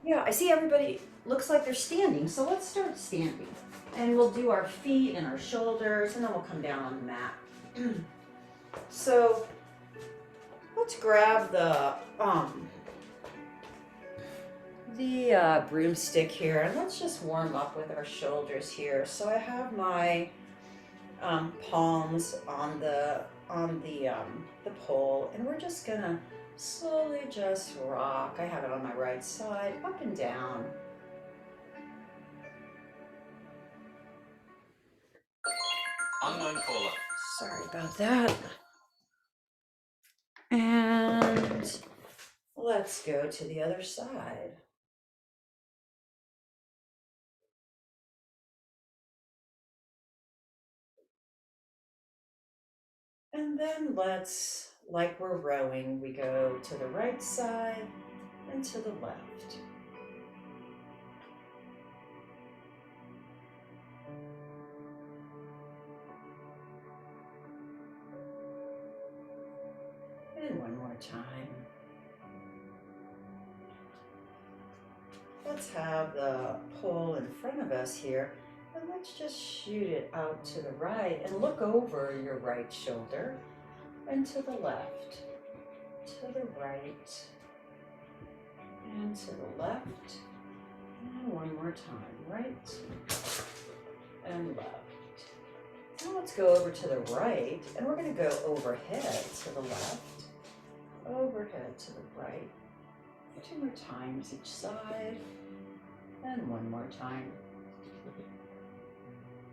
Yeah, I see everybody looks like they're standing, so let's start standing. And we'll do our feet and our shoulders, and then we'll come down on the mat. So let's grab the broomstick here, and let's just warm up with our shoulders here. So I have my palms on the pole, and we're just gonna slowly just rock. I have it on my right side, up and down. Unknown caller. Sorry about that. And let's go to the other side. And then let's, like we're rowing, we go to the right side and to the left. And one more time. Let's have the pole in front of us here, and let's just shoot it out to the right and look over your right shoulder and to the left, to the right, and to the left, and one more time, right and left. Now let's go over to the right, and we're going to go overhead to the left, overhead to the right, 2 more times each side, and one more time.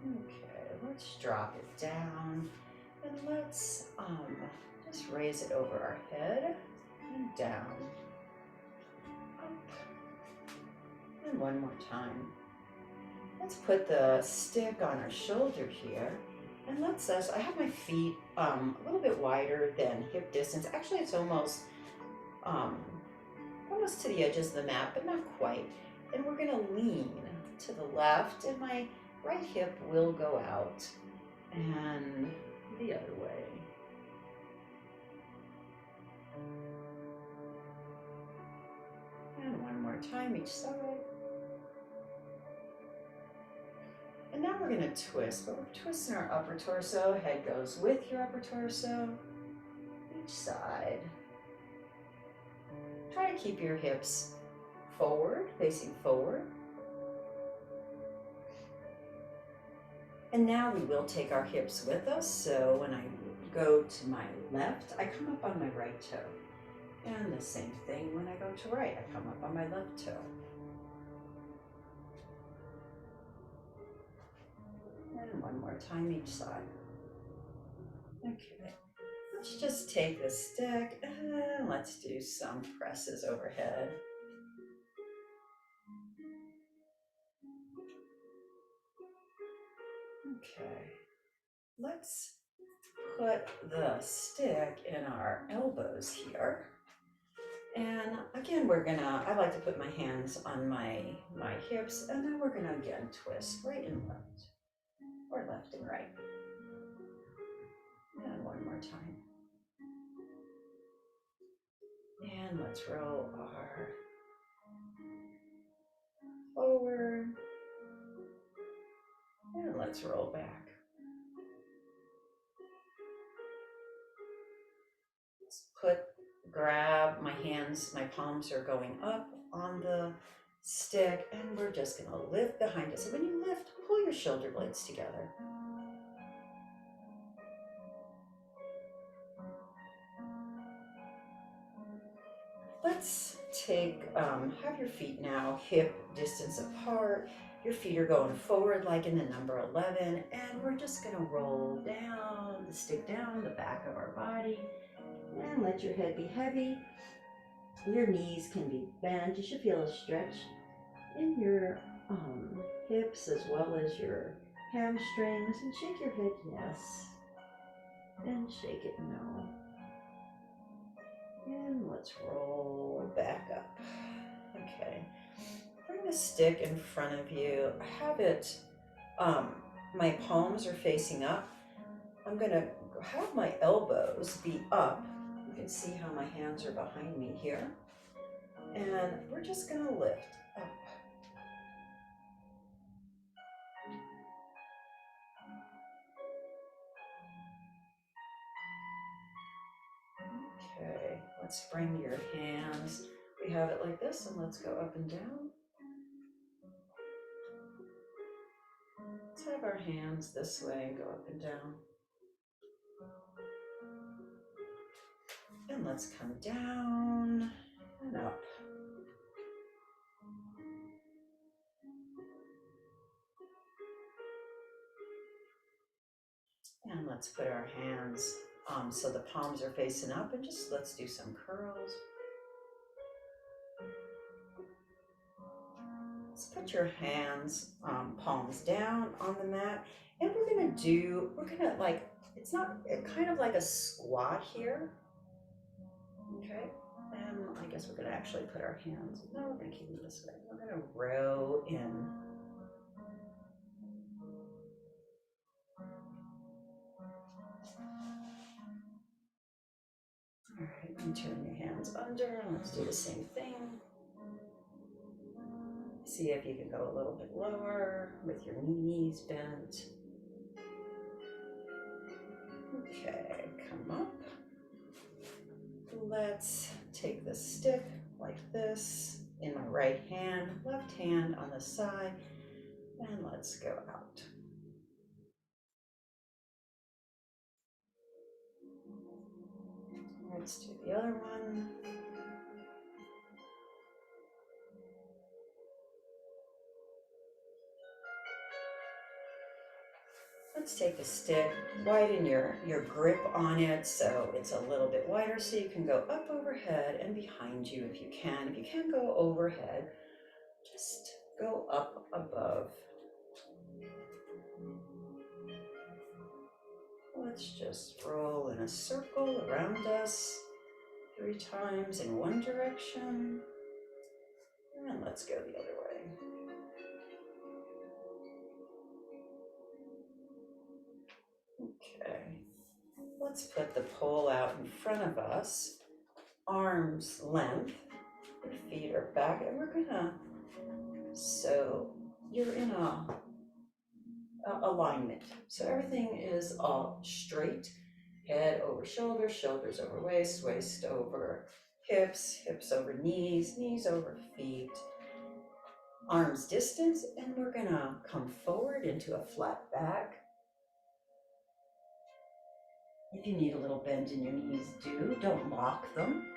Okay, let's drop it down, and let's just raise it over our head, and down, up, and one more time. Let's put the stick on our shoulder here, and I have my feet a little bit wider than hip distance. Actually, it's almost to the edges of the mat, but not quite. And we're gonna lean to the left, and my right hip will go out, and the other way. And one more time each side. And now we're going to twist, but we're twisting our upper torso. Head goes with your upper torso, each side. Try to keep your hips forward, facing forward. And now we will take our hips with us. So when I go to my left, I come up on my right toe. And the same thing when I go to right, I come up on my left toe. And one more time each side. Okay, let's just take the stick and let's do some presses overhead. Okay, let's put the stick in our elbows here. And again, I like to put my hands on my hips, and then we're gonna again twist right and left, or left and right. And one more time. And let's roll our forward, and let's roll back. Grab my hands, my palms are going up on the stick, and we're just gonna lift behind us. So when you lift, pull your shoulder blades together. Let's have your feet now hip distance apart. Your feet are going forward like in the number 11, and we're just gonna roll down, the stick down the back of our body, and let your head be heavy. Your knees can be bent. You should feel a stretch in your hips as well as your hamstrings, and shake your head yes, and shake it no. And let's roll back up. Okay, bring the stick in front of you. Have it, my palms are facing up. I'm gonna have my elbows be up. You can see how my hands are behind me here. And we're just gonna lift up. Okay, let's bring your hands. We have it like this, and let's go up and down. Let's have our hands this way and go up and down. And let's come down and up. And let's put our hands so the palms are facing up, and just let's do some curls. Let's put your hands, palms down on the mat, and we're gonna like, it's not, kind of like a squat here, okay? And I guess we're gonna actually put our hands, no, we're gonna keep them this way. We're gonna row in. All right, and turn your hands under, and let's do the same thing. See if you can go a little bit lower with your knees bent. Okay, come up. Let's take the stick like this in my right hand, left hand on the side, and let's go out. Let's do the other one. Let's take the stick, widen your grip on it so it's a little bit wider so you can go up overhead and behind you if you can. If you can't go overhead, just go up above. Let's just roll in a circle around us 3 times in one direction, and let's go the other way. Okay, let's put the pole out in front of us, arms length, your feet are back, and we're gonna, so you're in a alignment. So everything is all straight, head over shoulders, shoulders over waist, waist over hips, hips over knees, knees over feet, arms distance, and we're gonna come forward into a flat back. If you need a little bend in your knees, don't lock them.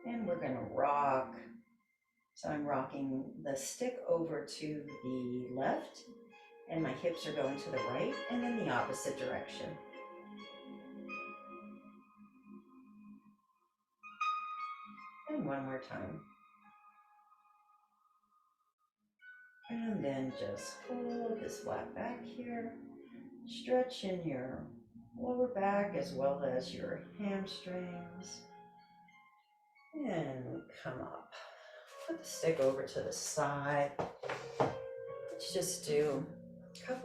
And we're gonna rock. So I'm rocking the stick over to the left, and my hips are going to the right, and then the opposite direction. And one more time. And then just hold this flat back here. Stretch in your lower back as well as your hamstrings. And come up. Put the stick over to the side. Let's just do a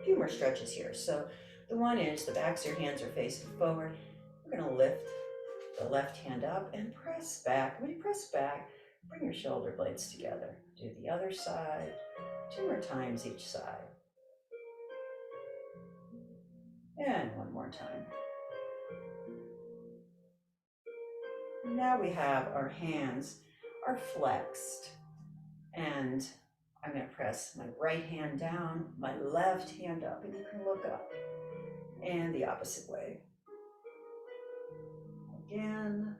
few more stretches here. So the one is the backs of your hands are facing forward. We're gonna lift the left hand up and press back. When you press back, bring your shoulder blades together. Do the other side, 2 more times each side. And one more time. Now we have our hands are flexed, and I'm going to press my right hand down, my left hand up, and you can look up, and the opposite way. Again,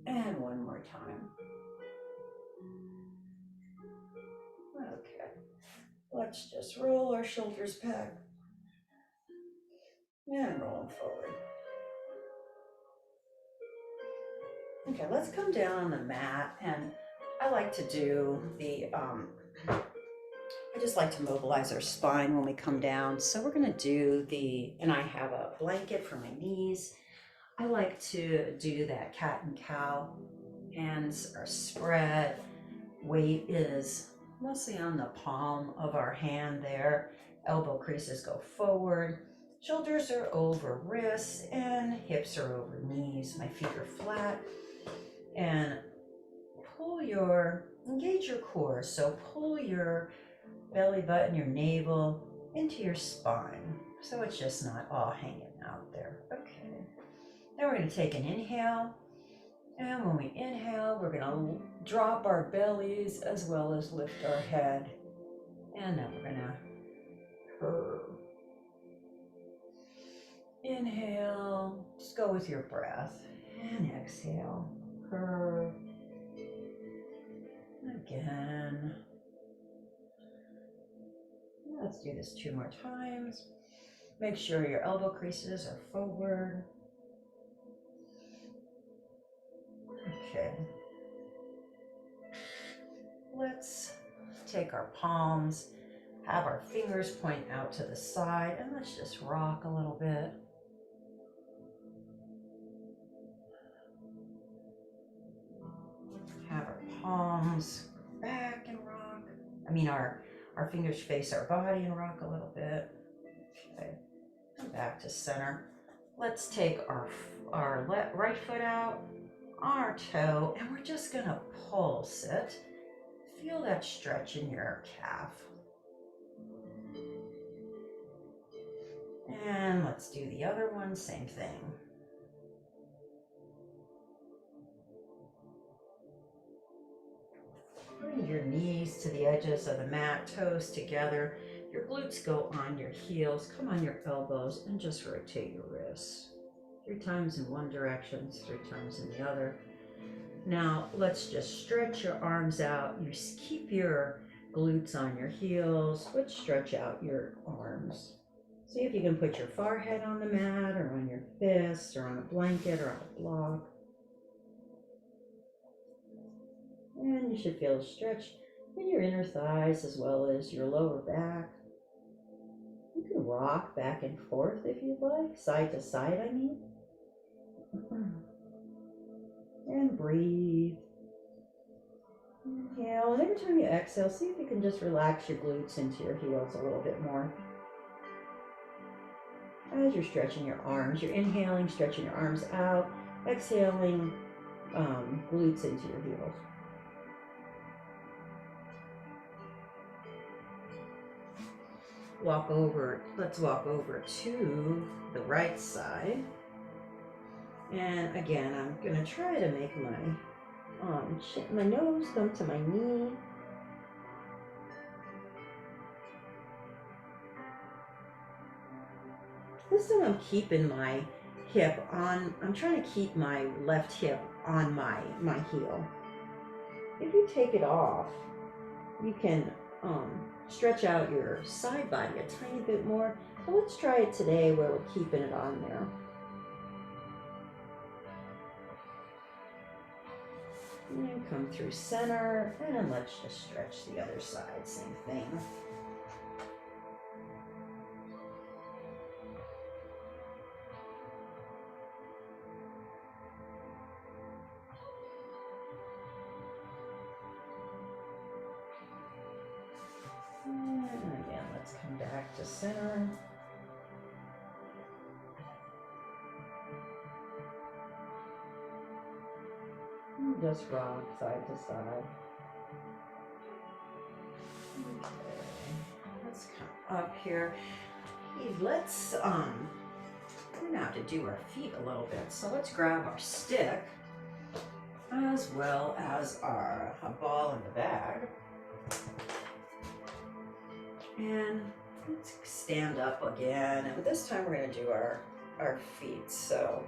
and one more time. Okay, let's just roll our shoulders back and roll them forward. Okay, let's come down on the mat, and I like to do I just like to mobilize our spine when we come down. So we're gonna do and I have a blanket for my knees. I like to do that cat and cow. Hands are spread. Weight is mostly on the palm of our hand there. Elbow creases go forward. Shoulders are over wrists and hips are over knees. My feet are flat. And engage your core. So pull your belly button, your navel into your spine. So it's just not all hanging out there. Okay. Now we're going to take an inhale. And when we inhale, we're going to drop our bellies as well as lift our head. And then we're going to purr. Inhale, just go with your breath. And exhale, purr. Again. Let's do this 2 more times. Make sure your elbow creases are forward. Okay. Let's take our palms, have our fingers point out to the side, and let's just rock a little bit. Have our palms back and rock. Our fingers face our body and rock a little bit. Okay. And back to center. Let's take our right foot out, our toe, and we're just gonna pulse it. Feel that stretch in your calf. And let's do the other one, same thing. Bring your knees to the edges of the mat, toes together. Your glutes go on your heels, come on your elbows, and just rotate your wrists. 3 times in one direction, 3 times in the other. Now, let's just stretch your arms out. You keep your glutes on your heels, but stretch out your arms. See if you can put your forehead on the mat or on your fists or on a blanket or on a block. And you should feel a stretch in your inner thighs as well as your lower back. You can rock back and forth if you'd like, side to side, I mean. And breathe. Inhale, and every time you exhale, see if you can just relax your glutes into your heels a little bit more. As you're stretching your arms, you're inhaling, stretching your arms out, exhaling, glutes into your heels. Let's walk over to the right side. And again, I'm gonna try to make my nose come to my knee. This time I'm keeping my hip on, I'm trying to keep my left hip on my heel. If you take it off, you can stretch out your side body a tiny bit more. But let's try it today where we're keeping it on there. And come through center, and let's just stretch the other side, same thing. And again, let's come back to center. And just rock side to side. Okay, let's come up here. Hey, let's we're gonna have to do our feet a little bit. So let's grab our stick as well as a ball in the bag. And let's stand up again. And this time we're gonna do our feet. So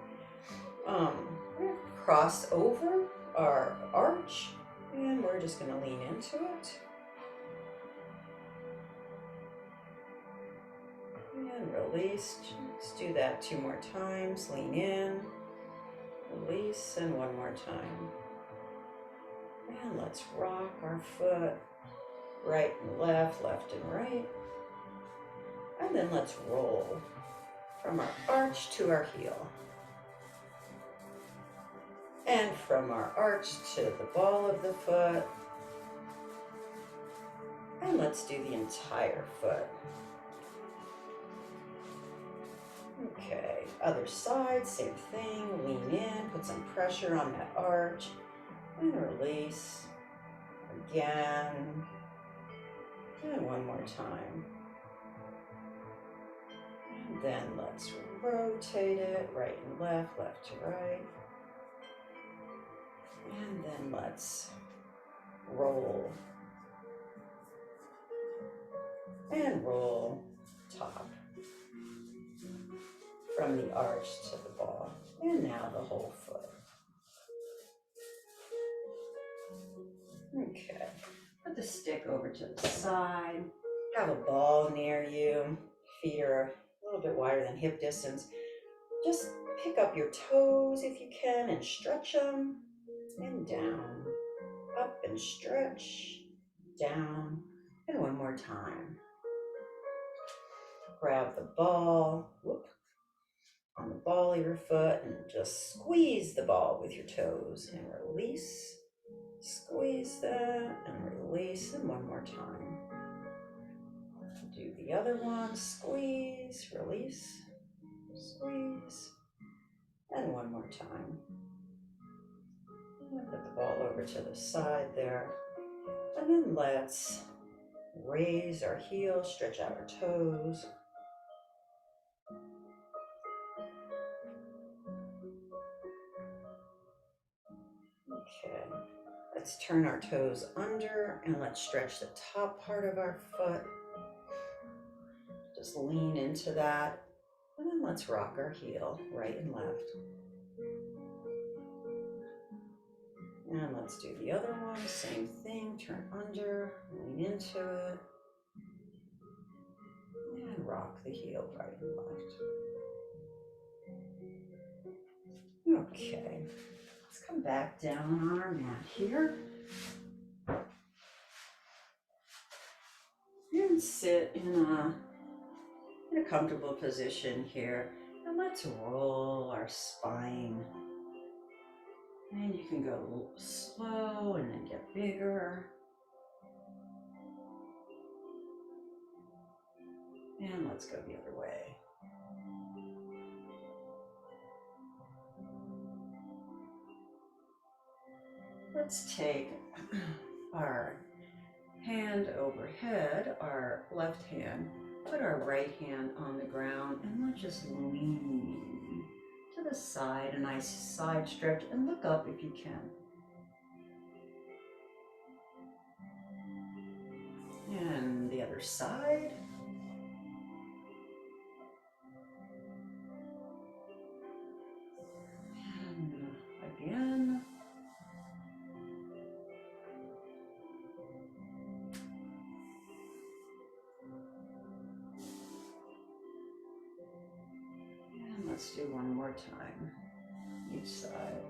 we're gonna cross over our arch and we're just gonna lean into it. And release. Let's do that 2 more times. Lean in, release, and 1 more time. And let's rock our foot right and left, left and right. And then let's roll from our arch to our heel. And from our arch to the ball of the foot. And let's do the entire foot. Other side, same thing. Lean in, put some pressure on that arch, and release. Again. And one more time. And then let's rotate it right and left, left to right. And then let's roll. And roll top from the arch to the ball. And now the whole foot. Okay, put the stick over to the side. Have a ball near you. Feet are a little bit wider than hip distance. Just pick up your toes if you can and stretch them. And down. Up and stretch. Down. And one more time. Grab the ball. Whoop. On the ball of your foot and just squeeze the ball with your toes and release. Squeeze that and release, and one more time. Do the other one, squeeze, release, squeeze, and one more time. And put the ball over to the side there. And then let's raise our heels, stretch out our toes. Okay, let's turn our toes under and let's stretch the top part of our foot. Just lean into that. And then let's rock our heel right and left. And let's do the other one, same thing, turn under, lean into it, and rock the heel right and left. Okay, let's come back down on our mat here. And sit in a comfortable position here. And let's roll our spine. And you can go slow and then get bigger. And let's go the other way. Let's take our hand overhead, our left hand, put our right hand on the ground, and let's just lean to the side, a nice side stretch, and look up if you can. And the other side. And again. And let's do one more time, each side.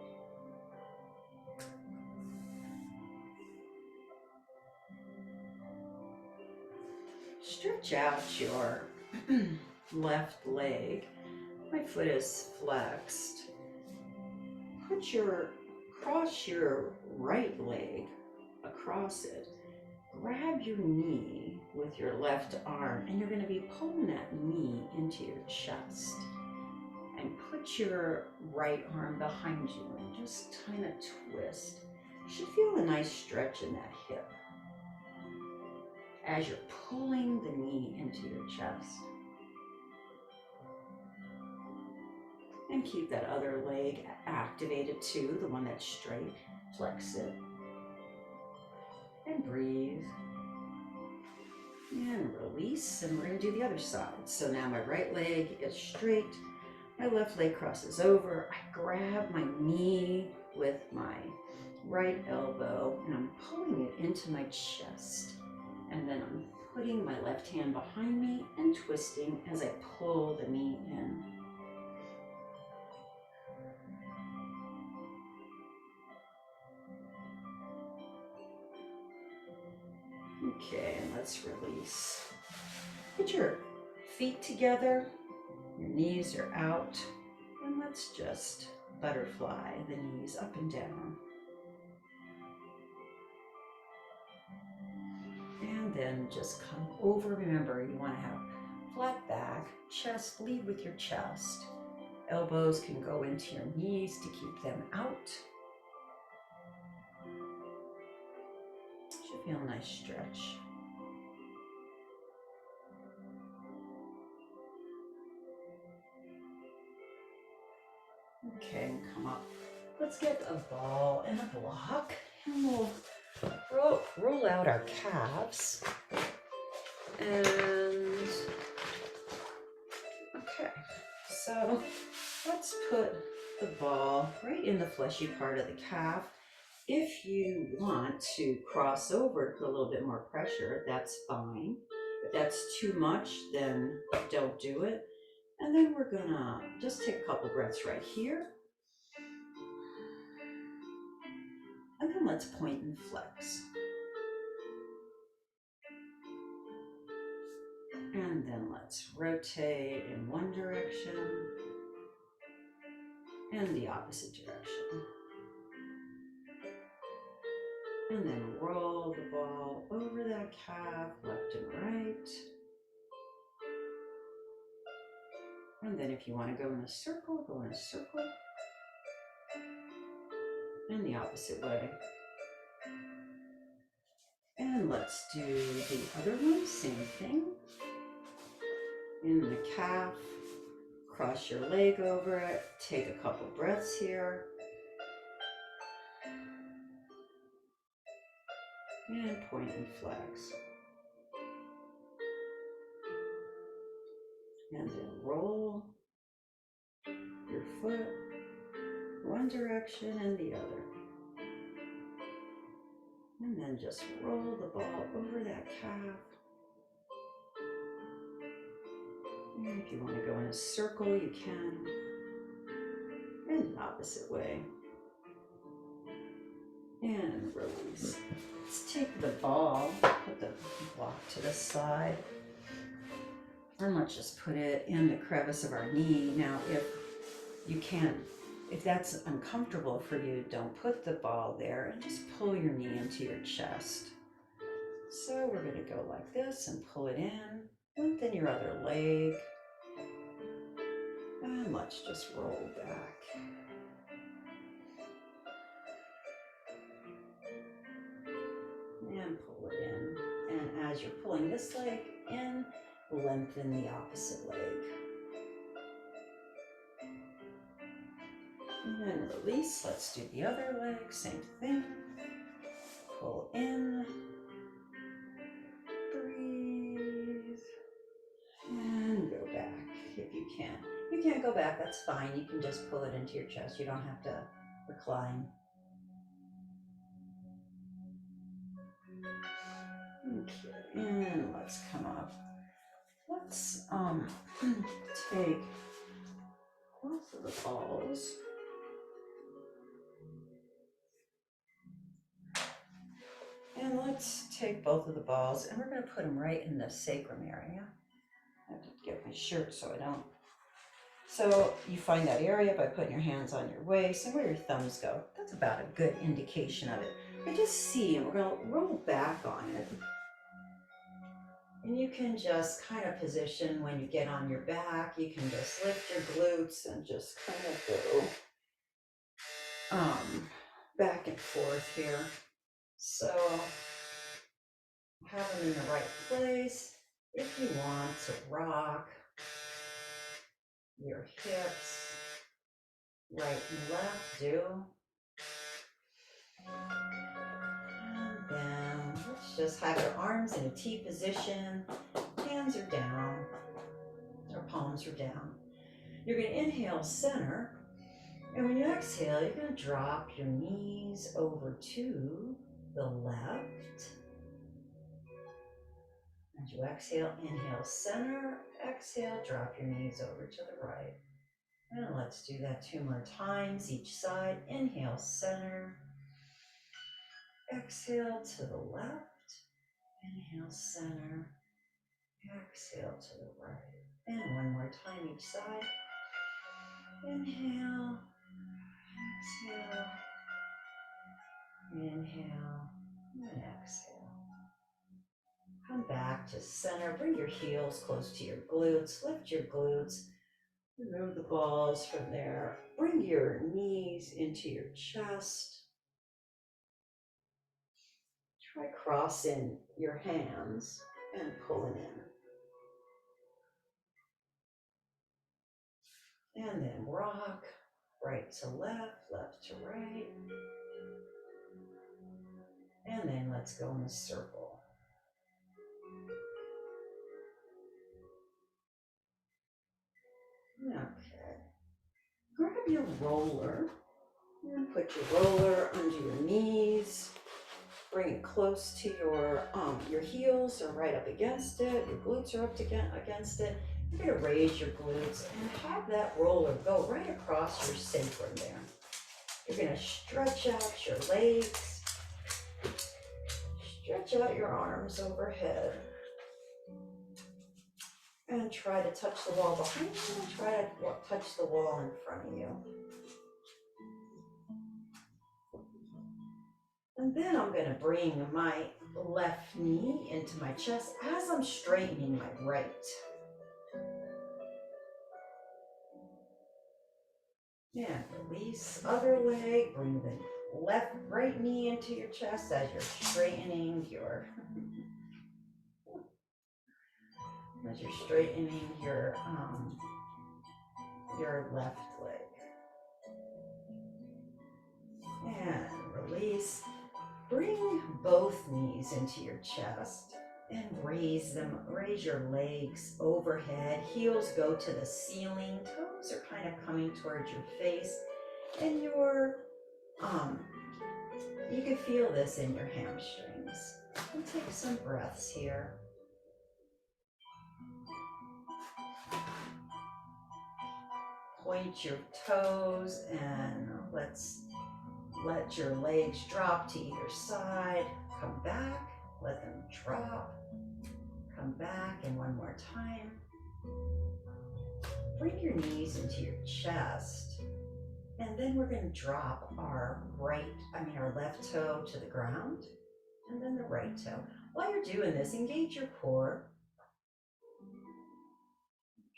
Stretch out your left leg. My foot is flexed. Cross your right leg across it. Grab your knee with your left arm, and you're going to be pulling that knee into your chest. And put your right arm behind you and just kind of twist. You should feel a nice stretch in that hip as you're pulling the knee into your chest. And keep that other leg activated too, the one that's straight. Flex it. And breathe. And release. And we're going to do the other side. So now my right leg is straight. My left leg crosses over. I grab my knee with my right elbow and I'm pulling it into my chest. And then I'm putting my left hand behind me and twisting as I pull the knee in. Okay, and let's release. Put your feet together, your knees are out, and let's just butterfly the knees up and down. And then just come over. Remember, you want to have flat back, chest, lead with your chest. Elbows can go into your knees to keep them out. Should feel a nice stretch. Okay, come up. Let's get a ball and a block, and we'll roll out our calves. And okay, so let's put the ball right in the fleshy part of the calf. If you want to cross over to put a little bit more pressure, that's fine. If that's too much, then don't do it. And then we're gonna just take a couple breaths right here. And then let's point and flex. And then let's rotate in one direction and the opposite direction. And then roll the ball over that calf, left and right. And then if you want to go in a circle, go in a circle. And the opposite way. And let's do the other one, same thing. In the calf, cross your leg over it, take a couple breaths here. And point and flex. And then roll your foot one direction and the other. And then just roll the ball over that calf. And if you want to go in a circle, you can. And the opposite way. And release. Let's take the ball, put the block to the side. And let's just put it in the crevice of our knee. Now, if that's uncomfortable for you, don't put the ball there and just pull your knee into your chest. So we're going to go like this and pull it in. Lengthen your other leg. And let's just roll back. And pull it in. And as you're pulling this leg in, lengthen the opposite leg. And then release. Let's do the other leg. Same thing. Pull in. Breathe. And go back if you can. If you can't go back, that's fine. You can just pull it into your chest. You don't have to recline. Okay, and let's come up. Let's take both of the balls. And let's take both of the balls and we're going to put them right in the sacrum area. I have to get my shirt so I don't. So you find that area by putting your hands on your waist and where your thumbs go. That's about a good indication of it. But just see, and we're going to roll back on it. And you can just kind of position when you get on your back. You can just lift your glutes and just kind of go back and forth here. So have them in the right place. If you want to rock your hips right and left, do. And then let's just have your arms in a T position. Hands are down, or palms are down. You're going to inhale center. And when you exhale, you're going to drop your knees over to the left. As you exhale, inhale center. Exhale, drop your knees over to the right. And let's do that 2 more times each side. Inhale center. Exhale to the left. Inhale center. Exhale to the right. And 1 more time each side. Inhale. Exhale. Inhale. And exhale. Come back to center. Bring your heels close to your glutes. Lift your glutes. Remove the balls from there. Bring your knees into your chest. Try crossing your hands and pulling in. And then rock right to left, left to right. And then let's go in a circle. Okay. Grab your roller and put your roller under your knees. Bring it close to your heels are right up against it. Your glutes are up against it. You're gonna raise your glutes and have that roller go right across your sacrum there. You're gonna stretch out your legs, stretch out your arms overhead, and try to touch the wall behind you and try to touch the wall in front of you. And then I'm gonna bring my left knee into my chest as I'm straightening my right. And release other leg, bring the right knee into your chest as you're straightening your left leg. And release. Bring both knees into your chest and raise your legs overhead. Heels go to the ceiling. Toes are kind of coming towards your face. And you can feel this in your hamstrings. And take some breaths here. Point your toes and let your legs drop to either side. Come back, let them drop. Come back, and one more time. Bring your knees into your chest. And then we're going to drop our left toe to the ground, and then the right toe. While you're doing this, engage your core.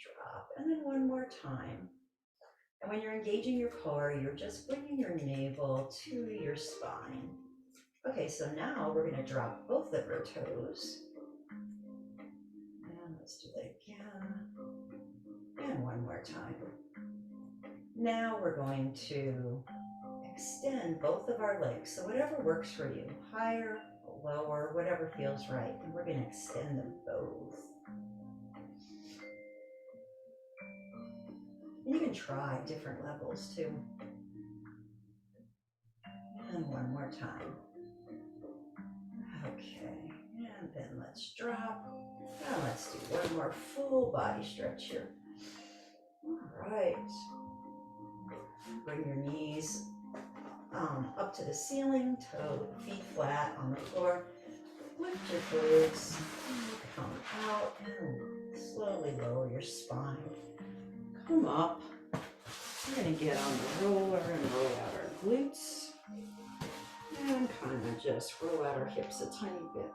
Drop, and then one more time. And when you're engaging your core, you're just bringing your navel to your spine. Okay, so now we're going to drop both of our toes. And let's do that again. And one more time. Now we're going to extend both of our legs. So whatever works for you, higher, lower, whatever feels right. And we're going to extend them both. You can try different levels too. And one more time. Okay, and then let's drop. Now let's do one more full body stretch here. All right. Bring your knees up to the ceiling, feet flat on the floor. Lift your glutes, come out, and slowly lower your spine. Come up. We're going to get on the roller and roll out our glutes. And kind of just roll out our hips a tiny bit.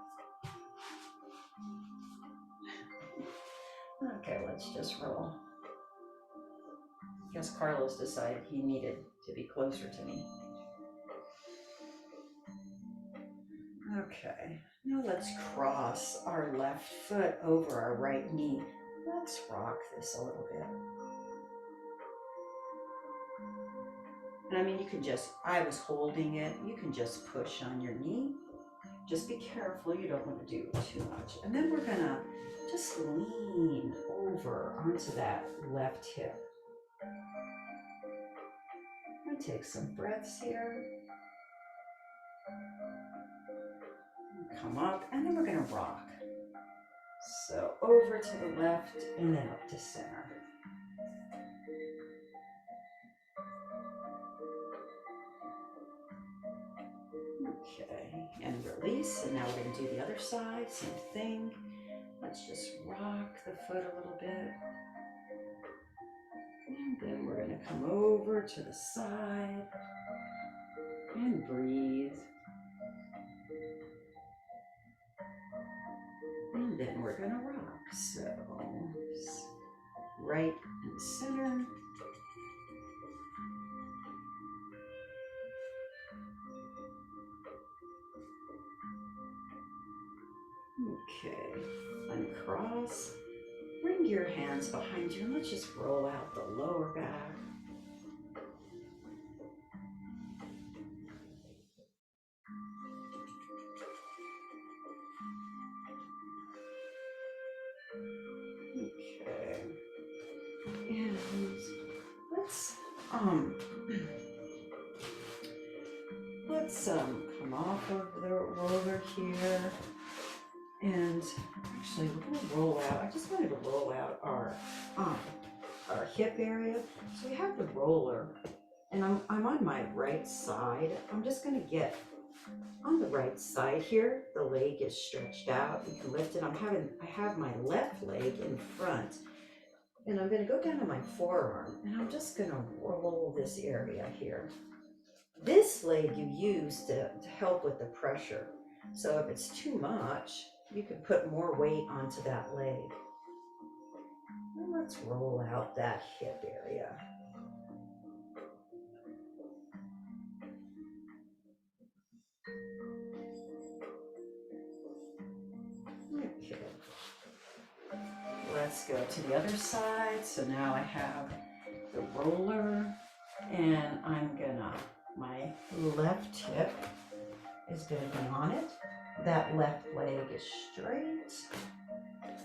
Okay, let's just roll. I guess Carlos decided he needed to be closer to me. Okay, now let's cross our left foot over our right knee. Let's rock this a little bit. And I mean, I was holding it, you can just push on your knee. Just be careful, you don't want to do too much. And then we're gonna just lean over onto that left hip. And take some breaths here. Come up, and then we're gonna rock. So over to the left, and then up to center. Okay, and release, and now we're gonna do the other side, same thing. Let's just rock the foot a little bit. And then we're gonna come over to the side and breathe. And then we're gonna rock. So right and center. Okay, uncross. Bring your hands behind you and let's just roll out the lower back. Okay. And let's come off of the roller here. And actually we're gonna roll out. I just wanted to roll out our hip area. So we have the roller and I'm on my right side. I'm just gonna get on the right side here. The leg is stretched out. You can lift it. I have my left leg in front. And I'm gonna go down to my forearm and I'm just gonna roll this area here. This leg you use to help with the pressure. So if it's too much, you can put more weight onto that leg. And let's roll out that hip area. Okay. Let's go to the other side. So now I have the roller and my left hip is gonna be on it. That left leg is straight.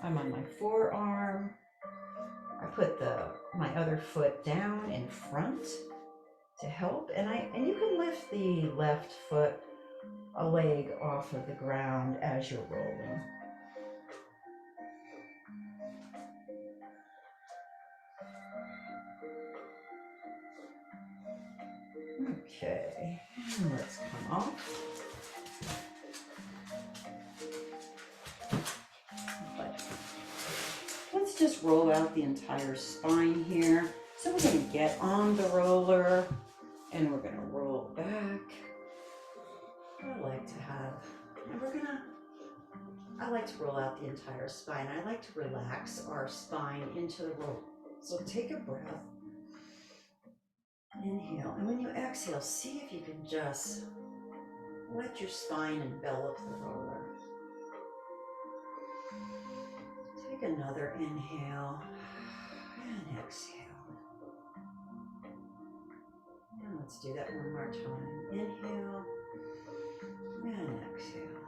I'm on my forearm. I put my other foot down in front to help, and you can lift the left foot a leg off of the ground as you're rolling. Okay, and let's come off. Let's just roll out the entire spine here. So we're going to get on the roller and we're going to roll back. I like to roll out the entire spine. I like to relax our spine into the roll. So take a breath. Inhale. And when you exhale, see if you can just let your spine envelop the roller. Take another inhale and exhale. And let's do that one more time. Inhale and exhale.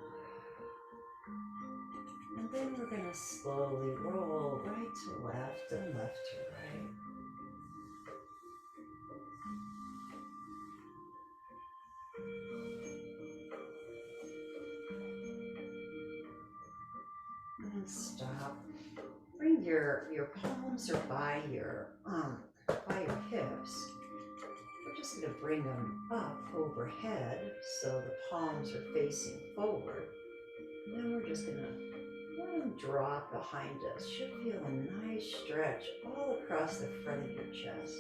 And then we're going to slowly roll right to left and left to right. And stop. Bring your palms are by your hips. We're just going to bring them up overhead so the palms are facing forward. And then we're just going to let them drop behind us. Should feel a nice stretch all across the front of your chest.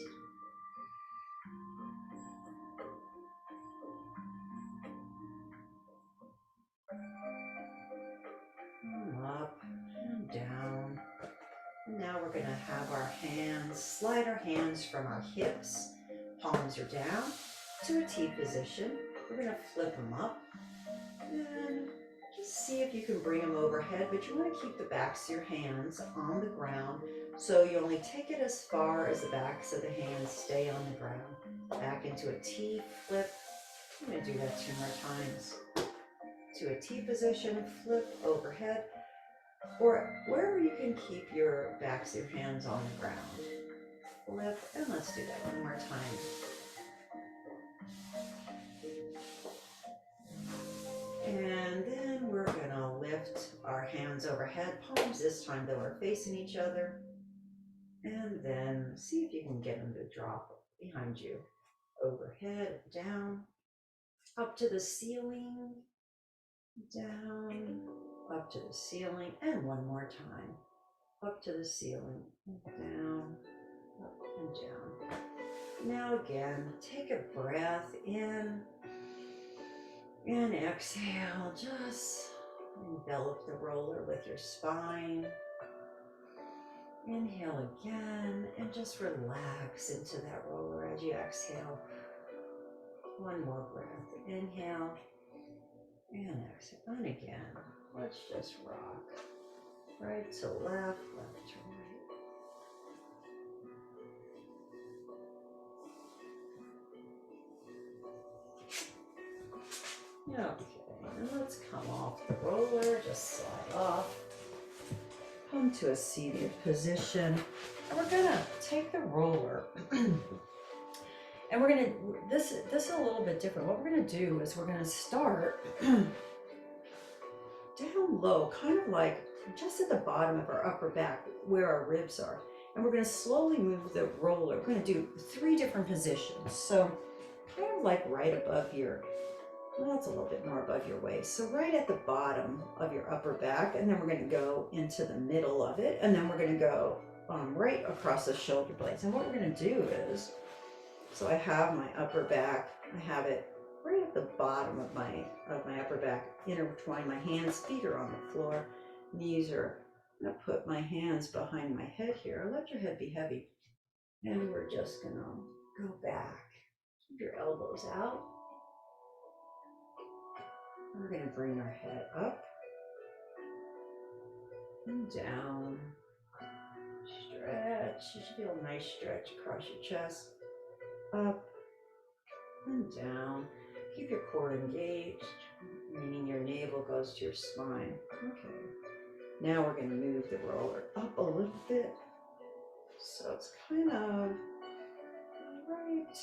And up and down. And now we're going to have our hands, slide our hands from our hips, palms are down, to a T position. We're going to flip them up and just see if you can bring them overhead, but you want to keep the backs of your hands on the ground, so you only take it as far as the backs of the hands stay on the ground. Back into a T flip. I'm going to do that 2 more times. To a T position, flip overhead, or wherever you can keep your backs of your hands on the ground. Flip, and let's do that 1 more time. And then we're gonna lift our hands overhead, palms this time though are facing each other. And then see if you can get them to drop behind you. Overhead, down, up to the ceiling, down, up to the ceiling, and 1 more time. Up to the ceiling, down, up and down. Now again, take a breath in and exhale. Just envelop the roller with your spine. Inhale again and just relax into that roller as you exhale. One more breath. Inhale and exhale. And again, let's just rock. Right to left, left to right. Okay, and let's come off the roller, just slide off. Come to a seated position. And we're gonna take the roller and we're gonna, this is a little bit different. What we're gonna do is we're gonna start down low, kind of like just at the bottom of our upper back where our ribs are. And we're gonna slowly move the roller. We're gonna do 3 different positions. So kind of like right above your, well, that's a little bit more above your waist. So right at the bottom of your upper back, and then we're gonna go into the middle of it, and then we're gonna go right across the shoulder blades. And what we're gonna do is, so I have my upper back, I have it right at the bottom of my upper back, intertwined. My hands, feet are on the floor, knees are, I'm gonna put my hands behind my head here. Let your head be heavy. And we're just gonna go back. Keep your elbows out. We're gonna bring our head up and down. Stretch. You should feel a nice stretch across your chest. Up and down. Keep your core engaged, meaning your navel goes to your spine. Okay. Now we're going to move the roller up a little bit. So it's kind of right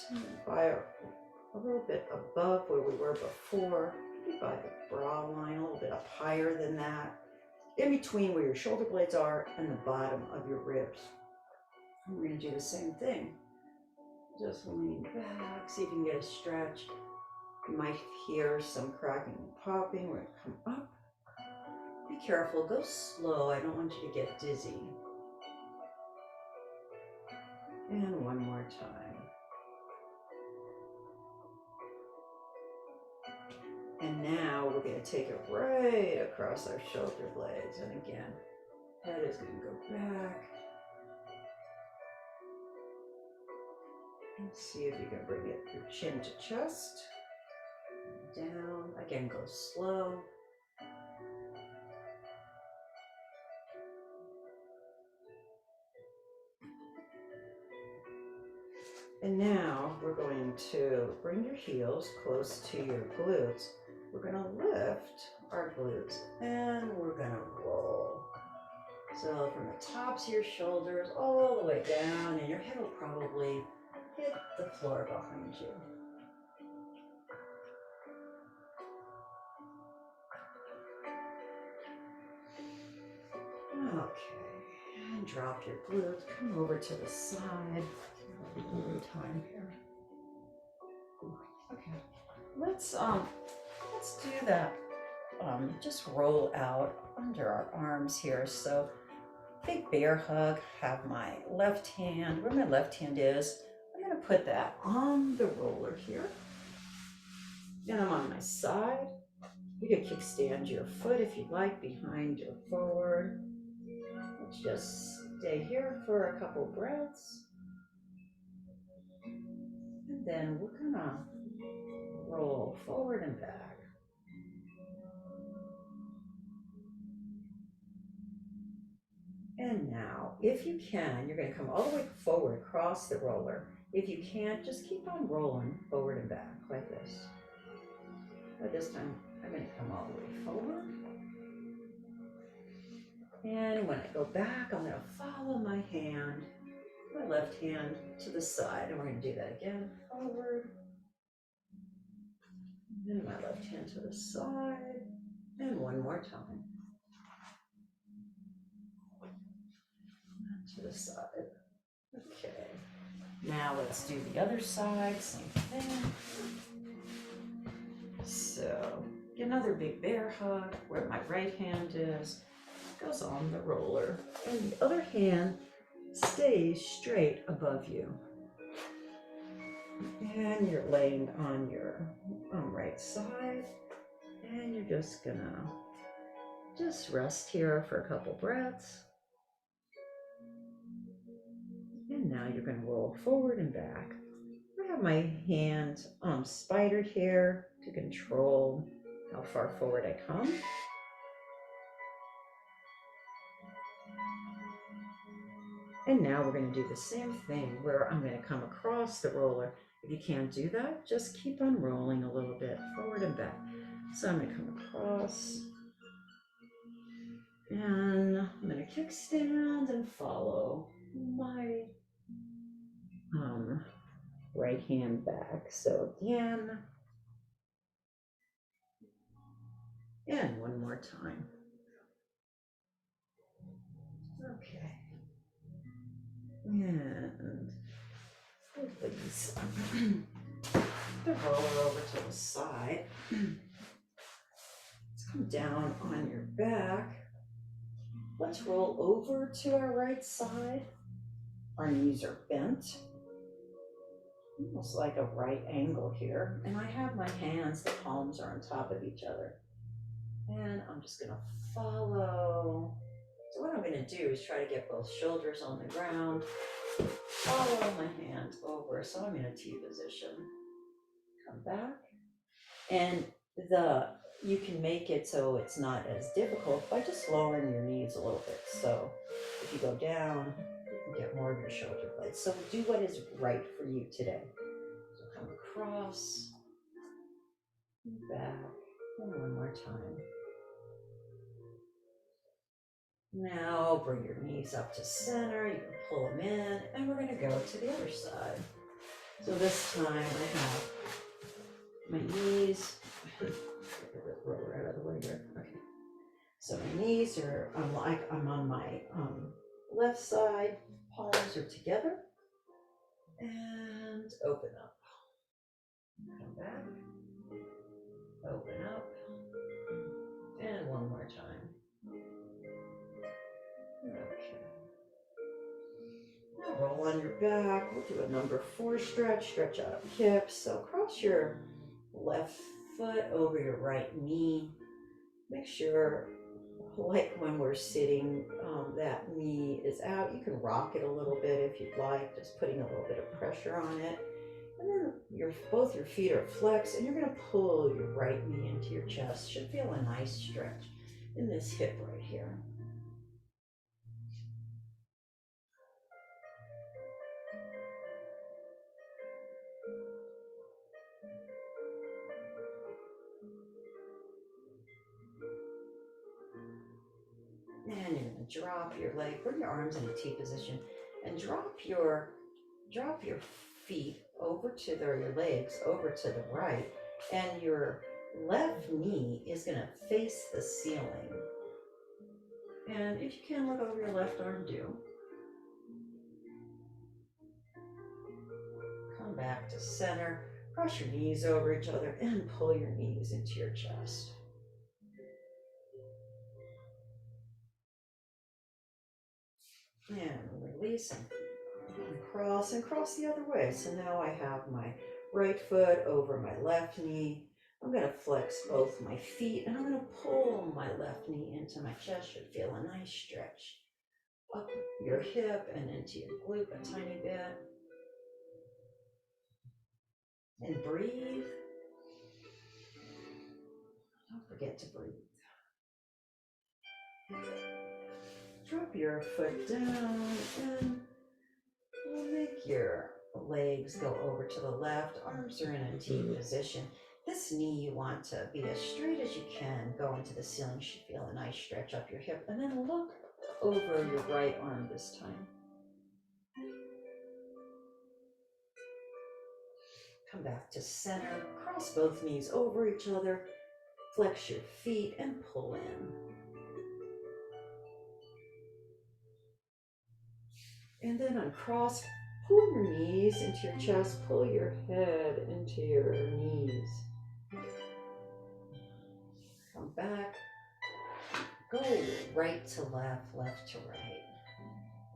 by a little bit above where we were before, maybe by the brow line, a little bit up higher than that, in between where your shoulder blades are and the bottom of your ribs. And we're going to do the same thing. Just lean back, see if you can get a stretch. You might hear some cracking and popping. We're going to come up. Be careful, go slow. I don't want you to get dizzy. And one more time. And now we're going to take it right across our shoulder blades. And again, head is going to go back. And see if you can bring it your chin to chest. Down. Again, go slow. And now we're going to bring your heels close to your glutes. We're going to lift our glutes and we're going to roll. So from the tops of your shoulders all the way down, and your head will probably hit the floor behind you. Okay, and drop your glutes, come over to the side. A little time here. Okay, let's do that. Just roll out under our arms here. So big bear hug, have my left hand, where my left hand is, I'm gonna put that on the roller here. And I'm on my side. You can kickstand your foot if you'd like, behind or forward. Let's just stay here for a couple breaths. And then we're gonna roll forward and back. And now, if you can, you're gonna come all the way forward across the roller. If you can't, just keep on rolling forward and back like this. But this time, I'm gonna come all the way forward. And when I go back, I'm gonna follow my hand, my left hand to the side, and we're gonna do that again, forward. And my left hand to the side, and one more time. And to the side. Okay. Now let's do the other side, same thing. So, another big bear hug where my right hand is, goes on the roller, and the other hand stays straight above you. And you're laying on your right side, and you're just gonna just rest here for a couple breaths. now you're going to roll forward and back. I have my hand on spider here to control how far forward I come. And now we're going to do the same thing where I'm going to come across the roller. If you can't do that, just keep on rolling a little bit forward and back. So I'm going to come across, and I'm going to kickstand and follow my right hand back. So again, and one more time. Okay. And release the roller over to the side. Let's come down on your back. Let's roll over to our right side. Our knees are bent, almost like a right angle here. And I have my hands, the palms are on top of each other. And I'm just gonna follow. So what I'm gonna do is try to get both shoulders on the ground, follow my hand over. So I'm in a T position. Come back. And you can make it so it's not as difficult by just lowering your knees a little bit. So if you go down, you can get more of your shoulder blades. So do what is right for you today. So come across, back, and one more time. Now bring your knees up to center. You can pull them in, and we're going to go to the other side. So this time I have my knees. Roll right out of the way here. Okay. So my knees are, I'm on my left side, palms are together, and open up. Come back, open up, and one more time. Okay. Now roll on your back. We'll do a number 4 stretch. Stretch out of hips. So cross your left foot over your right knee. Make sure, like when we're sitting, that knee is out. You can rock it a little bit if you'd like, just putting a little bit of pressure on it. And then both your feet are flexed, and you're going to pull your right knee into your chest. Should feel a nice stretch in this hip right here. And you're going to drop your leg, bring your arms in a T position, and drop your feet over to your legs over to the right, and your left knee is going to face the ceiling. And if you can, look over your left arm, do. Come back to center, cross your knees over each other, and pull your knees into your chest. And release and cross the other way. So now I have my right foot over my left knee. I'm going to flex both my feet, and I'm going to pull my left knee into my chest. Should feel a nice stretch up your hip and into your glute a tiny bit. And breathe. Don't forget to breathe. Drop your foot down, and we'll make your legs go over to the left. Arms are in a T position. This knee you want to be as straight as you can. Go into the ceiling. You should feel a nice stretch up your hip. And then look over your right arm this time. Come back to center. Cross both knees over each other. Flex your feet and pull in. And then uncross. Pull your knees into your chest. Pull your head into your knees. Come back. Go right to left, left to right.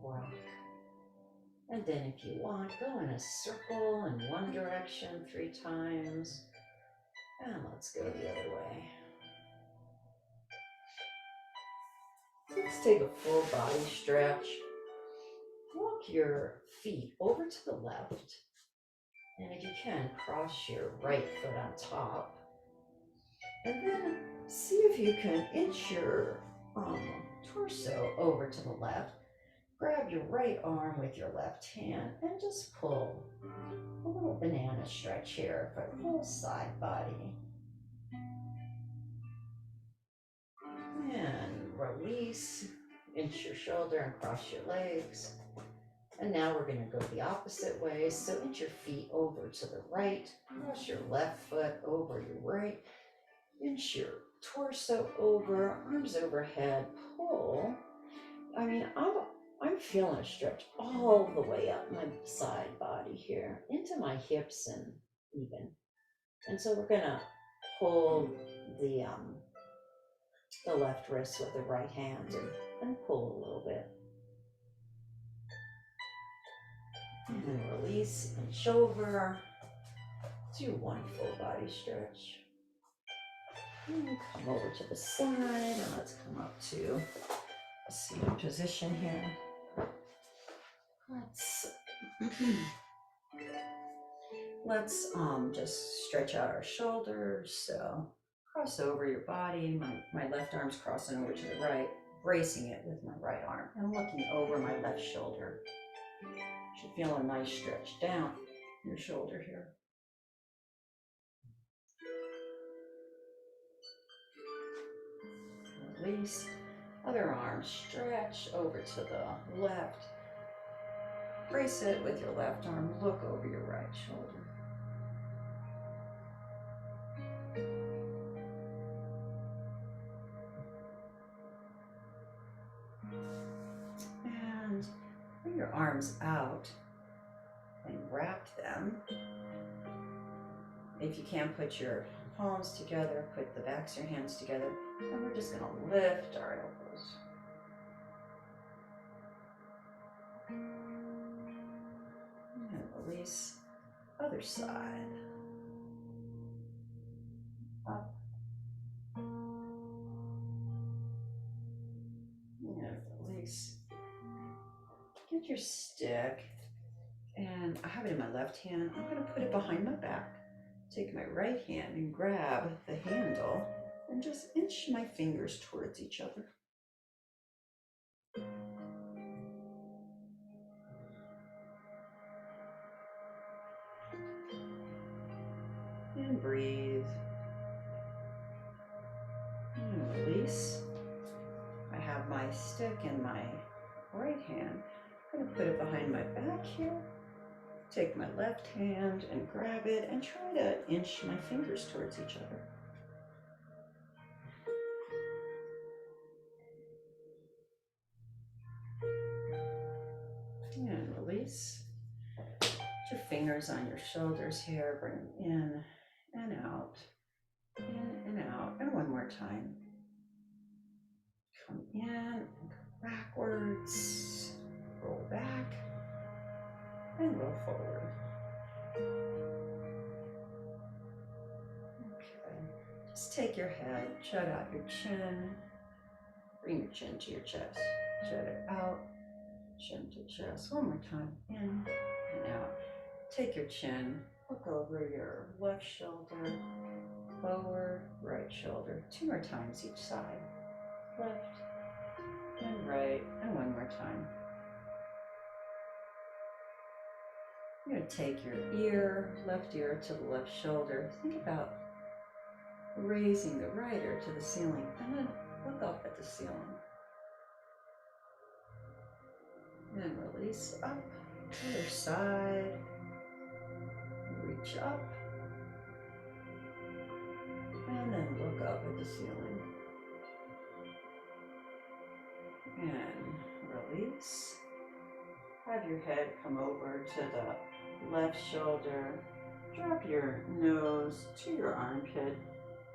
Rock. And then if you want, go in a circle in one direction 3 times. And let's go the other way. Let's take a full body stretch. walk your feet over to the left. And if you can, cross your right foot on top. And then see if you can inch your torso over to the left. Grab your right arm with your left hand and just pull a little banana stretch here for the whole side body. And release, inch your shoulder and cross your legs. And now we're going to go the opposite way. So inch your feet over to the right, cross your left foot over your right, inch your torso over, arms overhead, pull. I'm feeling a stretch all the way up my side body here into my hips and even. And so we're gonna hold the left wrist with the right hand and pull a little bit. And release, inch over, do one full body stretch. And come over to the side, and let's come up to a seated position here. Let's just stretch out our shoulders. So cross over your body. My left arm's crossing over to the right, bracing it with my right arm and looking over my left shoulder. Should feel a nice stretch down your shoulder here. Release. Other arm, stretch over to the left. Brace it with your left arm. Look over your right shoulder. And bring your arms out and wrap them. If you can, put your palms together, put the backs of your hands together, and we're just going to lift our elbows. And release. Other side. Up. And release. Get your stick, and I have it in my left hand. I'm going to put it behind my back. Take my right hand and grab the handle and just inch my fingers towards each other. And breathe. And release. I have my stick in my right hand. I'm going to put it behind my back here. Take my left hand and grab it and try to inch my fingers towards each other. And release. Put your fingers on your shoulders here. Bring them in and out. In and out. And one more time. Come in, go backwards, roll back, and roll forward. Okay. Just take your head, jut out your chin, bring your chin to your chest, jut it out, chin to chest. One more time, in and out. Take your chin, look over your left shoulder, forward, right shoulder. 2 more times each side. Left and right, and one more time. You're going to take your left ear to the left shoulder. Think about raising the right ear to the ceiling, and then look up at the ceiling. And release up, other side, reach up, and then look up at the ceiling. And release. Have your head come over to the left shoulder. Drop your nose to your armpit.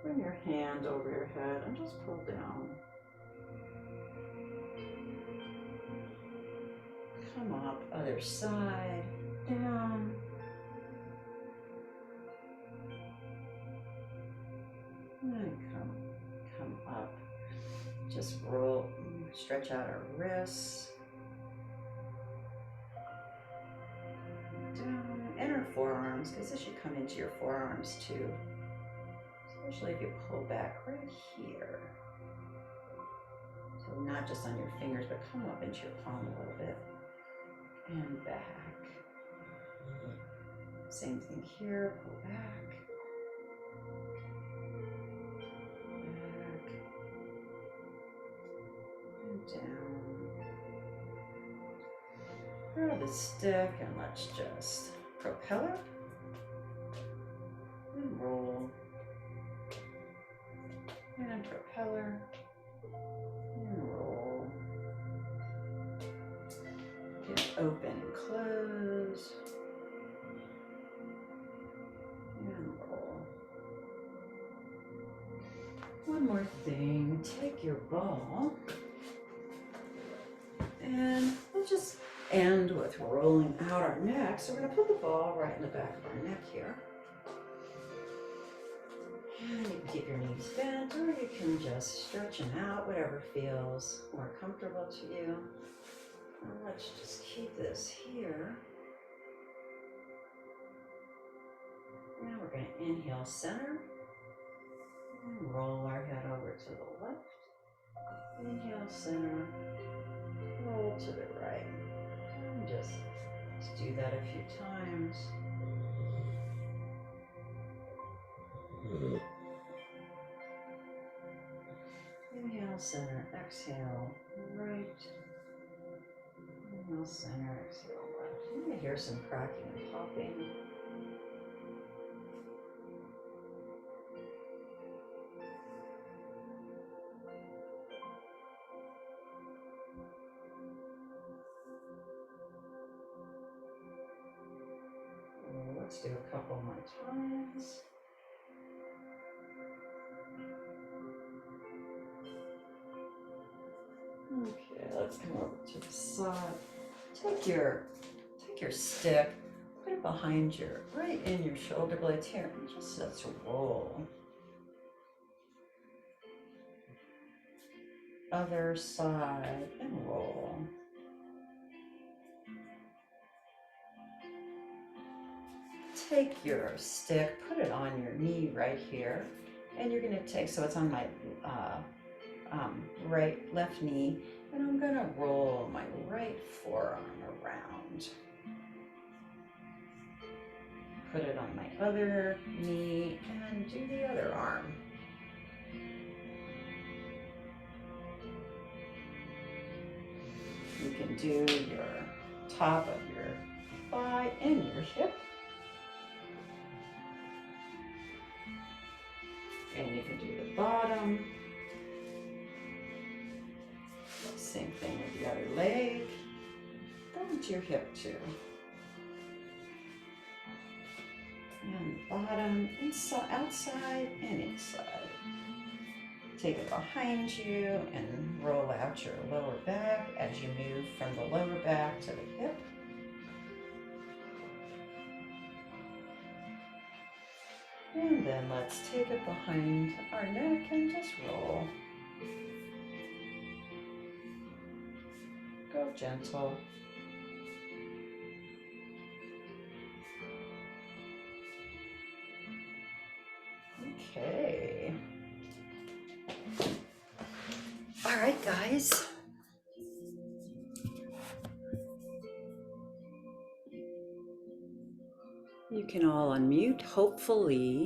Bring your hand over your head and just pull down. Come up, other side, down. And come up. Just roll, stretch out our wrists. forearms, because this should come into your forearms too. Especially if you pull back right here. So not just on your fingers, but come up into your palm a little bit. And back. Same thing here, pull back. Back. And down. Grab the stick and let's just propel it. And roll. And propeller. And roll. Get open and close. And roll. One more thing, take your ball and we'll just end with rolling out our neck. So we're going to put the ball right in the back of our neck here. And you can keep your knees bent, or you can just stretch them out, whatever feels more comfortable to you. And let's just keep this here. Now we're going to inhale center and roll our head over to the left. Inhale center, roll to the right. And just do that a few times. Inhale, center, exhale, right. Inhale, center, exhale, left. You may hear some cracking and popping. Let's do a couple more times. Okay, let's come over to the side. Take your stick, put it behind right in your shoulder blades here, and just let's roll. Other side and roll. Take your stick, put it on your knee right here, and you're going to take, so it's on my left knee, and I'm going to roll my right forearm around. Put it on my other knee and do the other arm. You can do your top of your thigh and your hip. And you can do the bottom. Same thing with the other leg. Down to your hip too. And bottom, inside, outside, and inside. Take it behind you and roll out your lower back as you move from the lower back to the hip. And then let's take it behind our neck and just roll. Go gentle. Okay. All right, guys. You can all unmute, hopefully.